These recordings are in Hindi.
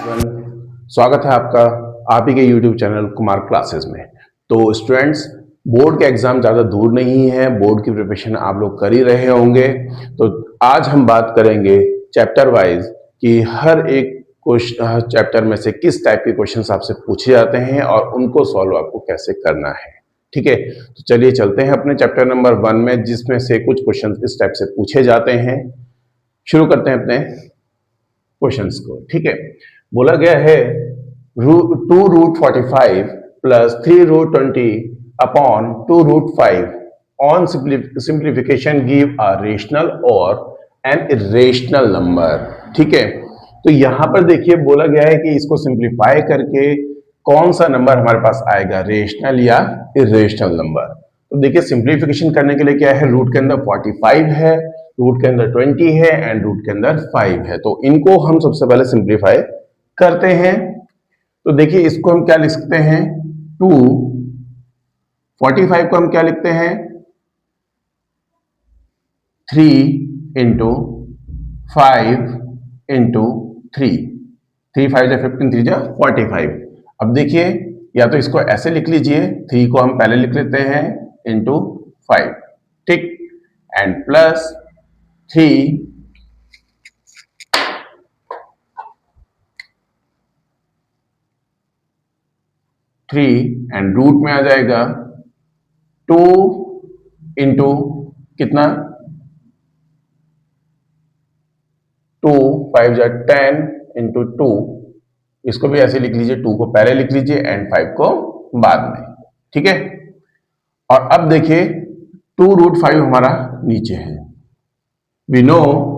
स्वागत है आपका आप ही के YouTube चैनल कुमार क्लासेस में। तो स्टूडेंट्स, बोर्ड के एग्जाम ज़्यादा दूर नहीं है, बोर्ड की प्रिपरेशन आप लोग कर ही रहे होंगे। तो आज हम बात करेंगे चैप्टर वाइज कि हर एक चैप्टर में से किस टाइप के क्वेश्चंस आपसे पूछे जाते हैं और उनको सॉल्व आपको कैसे करना है। ठीक है, तो चलिए चलते हैं अपने चैप्टर नंबर 1 में, जिसमें से कुछ क्वेश्चंस इस टाइप से पूछे जाते हैं। शुरू करते हैं अपने क्वेश्चंस को। ठीक है, बोला गया है 2√45 plus 3√20 upon 2√5 on simplification give a rational और एन इरेशनल नंबर। ठीक है, तो यहां पर देखिए बोला गया है कि इसको सिंप्लीफाई करके कौन सा नंबर हमारे पास आएगा, रेशनल या इरेशनल नंबर। तो देखिए सिंप्लीफिकेशन करने के लिए क्या है, रूट के अंदर 45 है, रूट के अंदर 20 है एंड रूट के अंदर 5 है। तो इनको हम सबसे पहले सिंप्लीफाई करते हैं। तो देखिए इसको हम क्या लिख सकते हैं, 45 को हम क्या लिखते हैं, 3 इंटू 5 इंटू 3, 3 5 जा 15, 3 जा 45। अब देखिए या तो इसको ऐसे लिख लीजिए, 3 को हम पहले लिख लेते हैं इंटू 5, ठीक, एंड प्लस 3 एंड रूट में आ जाएगा 2 इंटू कितना, 2 5 जा 10 इंटू 2, इसको भी ऐसे लिख लीजिए, 2 को पहले लिख लीजिए एंड 5 को बाद में। ठीक है, और अब देखिए 2√5 हमारा नीचे है। वी नो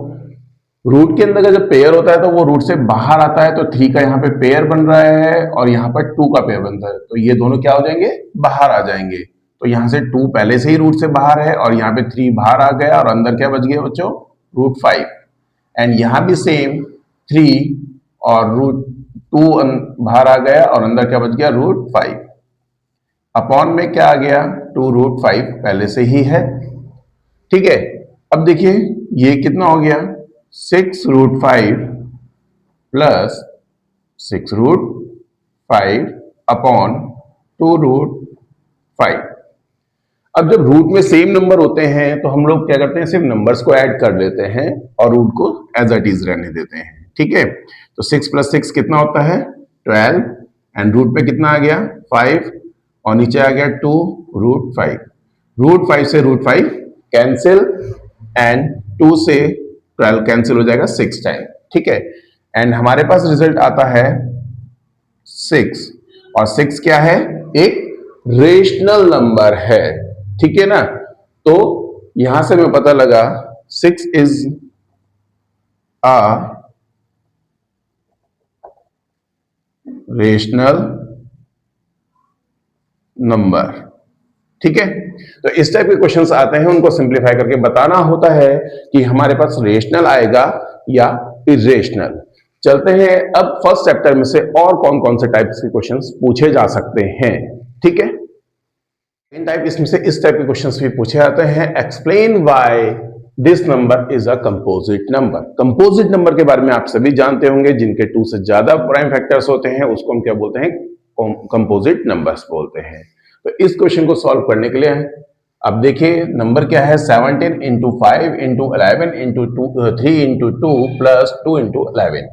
रूट के अंदर का जब पेयर होता है तो वो रूट से बाहर आता है, तो 3 का यहाँ पे पेयर बन रहा है और यहाँ पर 2 का पेयर बन रहा है, तो ये दोनों क्या हो जाएंगे, बाहर आ जाएंगे। तो यहाँ से 2 पहले से ही रूट से बाहर है और यहाँ पे 3 बाहर आ गया और अंदर क्या बच गया बच्चों, √5। एंड यहाँ भी सेम 3 और √2 बाहर आ गया और अंदर क्या बच गया, √5। अपॉन में क्या आ गया, 2√5 पहले से ही है। ठीक है, अब देखिए ये कितना हो गया, 6√5 प्लस 6√5 अपॉन 2√5। अब जब रूट में सेम नंबर होते हैं तो हम लोग क्या करते हैं, सिर्फ नंबर्स को ऐड कर लेते हैं और रूट को एज इट इज रहने देते हैं। ठीक है, तो 6 + 6 कितना होता है, 12, एंड रूट में कितना आ गया, 5, और नीचे आ गया 2√5। √5 से √5 कैंसिल एंड 2 से 12 कैंसिल हो जाएगा 6 टाइम। ठीक है, एंड हमारे पास रिजल्ट आता है 6, और 6 क्या है, एक रेशनल नंबर है। ठीक है ना, तो यहां से हमें पता लगा 6 इज अ रेशनल नंबर। ठीक है, तो इस टाइप के क्वेश्चंस आते हैं, उनको सिंप्लीफाई करके बताना होता है कि हमारे पास रेशनल आएगा या इरेशनल। चलते हैं अब फर्स्ट चैप्टर में से और कौन कौन से टाइप्स के क्वेश्चंस पूछे जा सकते हैं। ठीक है, इन टाइप इसमें से इस टाइप के क्वेश्चंस भी पूछे जाते हैं, explain why this number is a composite number. Composite number के बारे में आप सभी जानते होंगे, जिनके 2 से ज्यादा प्राइम फैक्टर्स होते हैं उसको हम क्या बोलते हैं, कंपोजिट नंबर्स बोलते हैं। तो इस क्वेश्चन को सॉल्व करने के लिए अब देखिए नंबर क्या है, 17 into 5 into 11 into 3 into 2 plus 2 into 11।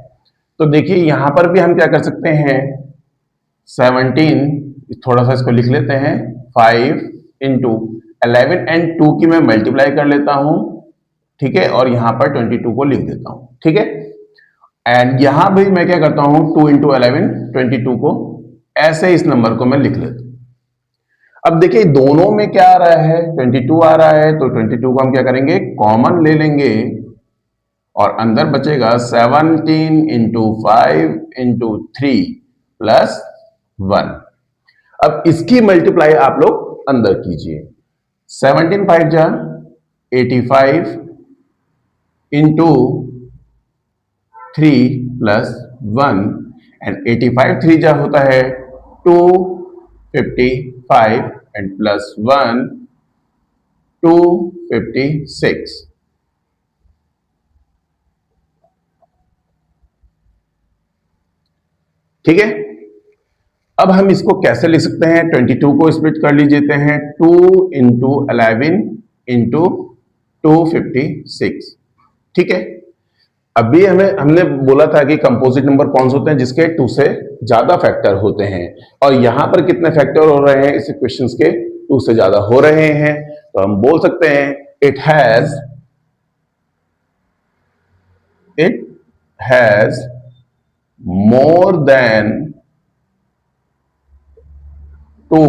तो देखिए यहां पर भी हम क्या कर सकते हैं, 17, थोड़ा सा इसको लिख लेते हैं, 5 इंटू 11 एंड 2 की मैं मल्टीप्लाई कर लेता हूं। ठीक है, और यहां पर 22 को लिख देता हूं। ठीक है, एंड यहां भी मैं क्या करता हूं, 2 इंटू 11 22 को ऐसे इस नंबर को मैं लिख लेता हूं। अब देखिए दोनों में क्या आ रहा है, 22 आ रहा है, तो 22 को हम क्या करेंगे, कॉमन ले लेंगे और अंदर बचेगा 17 इंटू 5 इंटू 3 प्लस 1। अब इसकी मल्टीप्लाई आप लोग अंदर कीजिए, 17 5 जा 85 इंटू 3 प्लस 1, एंड 85 3 जा होता है 255 एंड प्लस 1 256। ठीक है। अब हम इसको कैसे लिख सकते हैं? 22 को स्प्लिट कर लीजिए हैं 2 इंटू 11 इंटू 256। ठीक है। अभी हमने बोला था कि कंपोजिट नंबर कौन से होते हैं? जिसके 2 से ज्यादा फैक्टर होते हैं। और यहां पर कितने फैक्टर हो रहे हैं इस इक्वेशंस के? 2 से ज्यादा हो रहे हैं। तो हम बोल सकते हैं it has more than 2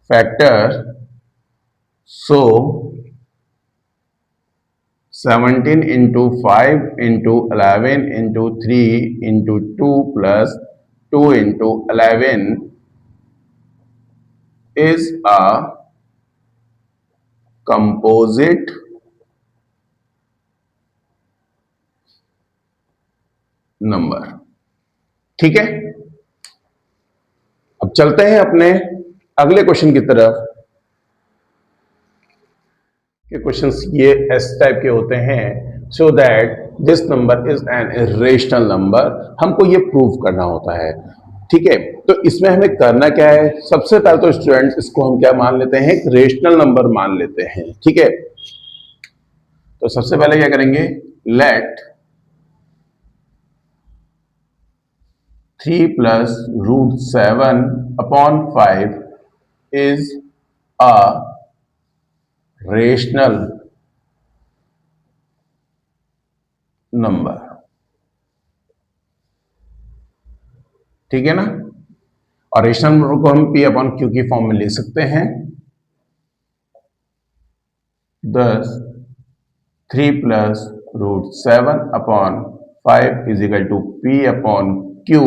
factor, so 17 into 5 into 11 into 3 into 2 plus 2 into 11 is a composite number। ठीक है। अब चलते हैं अपने अगले क्वेश्चन की तरफ। के क्वेश्चंस ये इस टाइप के होते हैं, so that this number is an irrational number. हमको ये प्रूव करना होता है। ठीक है। तो इसमें हमें करना क्या है? सबसे पहले तो स्टूडेंट्स इसको हम क्या मान लेते हैं? एक रेशनल नंबर मान लेते हैं। ठीक है। तो सबसे पहले क्या करेंगे? Let 3 plus root 7 upon 5 is a rational number. ठीक है ना। और रेशनल नंबर को हम पी अपॉन क्यू की फॉर्म में लिख सकते हैं। 10 3 plus root 7 upon 5 is equal to P upon Q,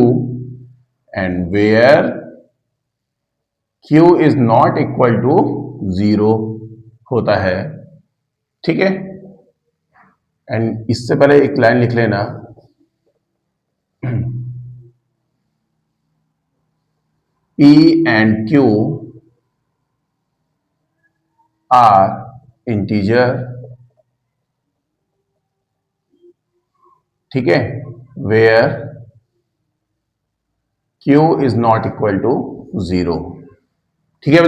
and where Q is not equal to 0 होता है। ठीक है। एंड इससे पहले एक लाइन लिख लेना, P and Q are integer। ठीक है। Where Q is not equal to 0। ठीक है।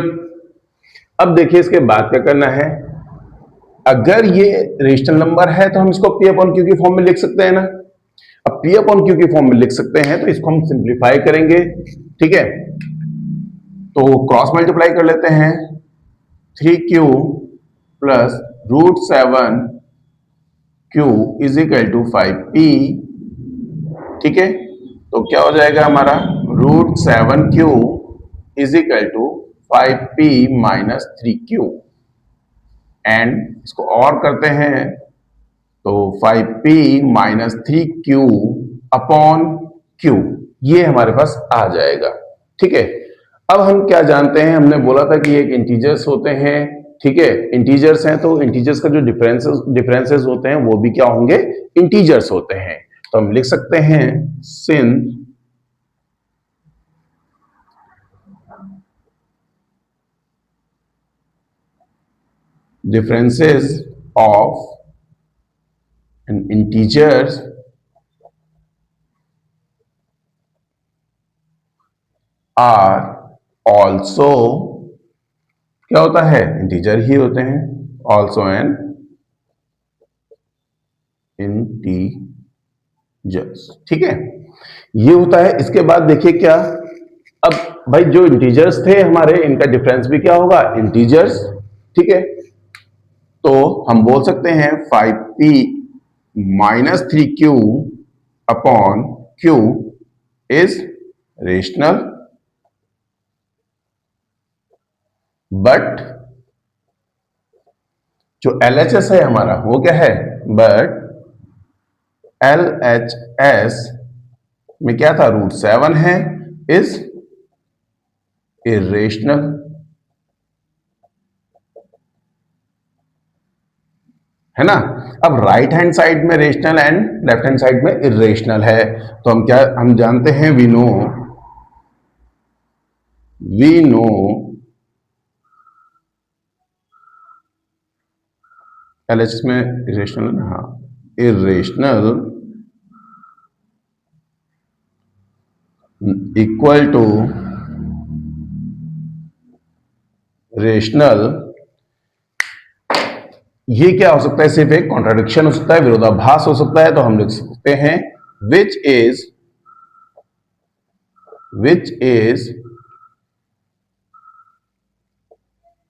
अब देखिए इसके बाद क्या करना है। अगर ये रेशनल नंबर है तो हम इसको P अपॉन Q की फॉर्म में लिख सकते हैं ना। अब P अपॉन Q की फॉर्म में लिख सकते हैं तो इसको हम सिंप्लीफाई करेंगे। ठीक है। तो क्रॉस मल्टीप्लाई कर लेते हैं। 3Q plus root 7 Q is equal to 5P। ठीक है। तो क्या हो जाएगा हमारा? रूट 7Q is equal to 5P minus 3Q। And इसको और करते हैं तो 5P minus 3Q upon Q, ये हमारे पास आ जाएगा। ठीक है। अब हम क्या जानते हैं? हमने बोला था कि एक इंटीजर्स होते हैं। ठीक है। इंटीजर्स हैं तो इंटीजर्स का जो डिफरेंसेस होते हैं वो भी क्या होंगे? इंटीजर्स होते हैं। तो हम लिख सकते हैं since differences of an integers are also, क्या होता है? इंटीजर ही होते हैं। also an integers। ठीक है। ये होता है। इसके बाद देखिए क्या, अब भाई जो इंटीजर्स थे हमारे, इनका डिफरेंस भी क्या होगा? इंटीजर्स। ठीक है। तो हम बोल सकते हैं 5P minus 3Q upon Q is rational, but जो LHS है हमारा वो क्या है? बट LHS में क्या था? रूट 7 है, इज इरेशनल। है ना। अब राइट हैंड साइड में rational and left hand side में इरेशनल है। तो हम जानते हैं, वी नो LHS में इरेशनल है ना। हाँ, irrational इक्वल टू रेशनल, ये क्या हो सकता है? सिर्फ एक कॉन्ट्राडिक्शन हो सकता है, विरोधाभास हो सकता है। तो हम लिख सकते हैं विच इज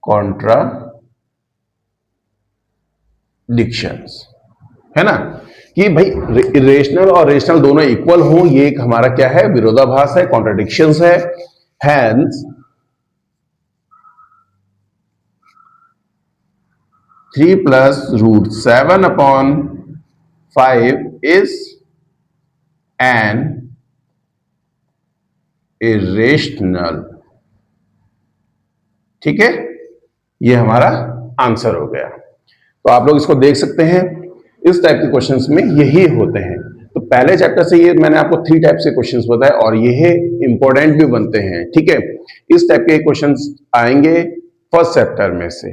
कॉन्ट्राडिक्शंस, है ना, कि भाई इरेशनल और रेशनल दोनों इक्वल हो, ये एक हमारा क्या है? विरोधाभास है, कॉन्ट्राडिक्शंस है। Hence 3 plus root 7 upon 5 is an irrational। ठीक है, ये हमारा आंसर हो गया। तो आप लोग इसको देख सकते हैं, इस टाइप के क्वेश्चंस में यही होते हैं। तो पहले चैप्टर से ये मैंने आपको 3 टाइप से क्वेश्चंस बताए और ये इंपॉर्टेंट भी बनते हैं। ठीक है, इस टाइप के क्वेश्चंस आएंगे फर्स्ट चैप्टर में से।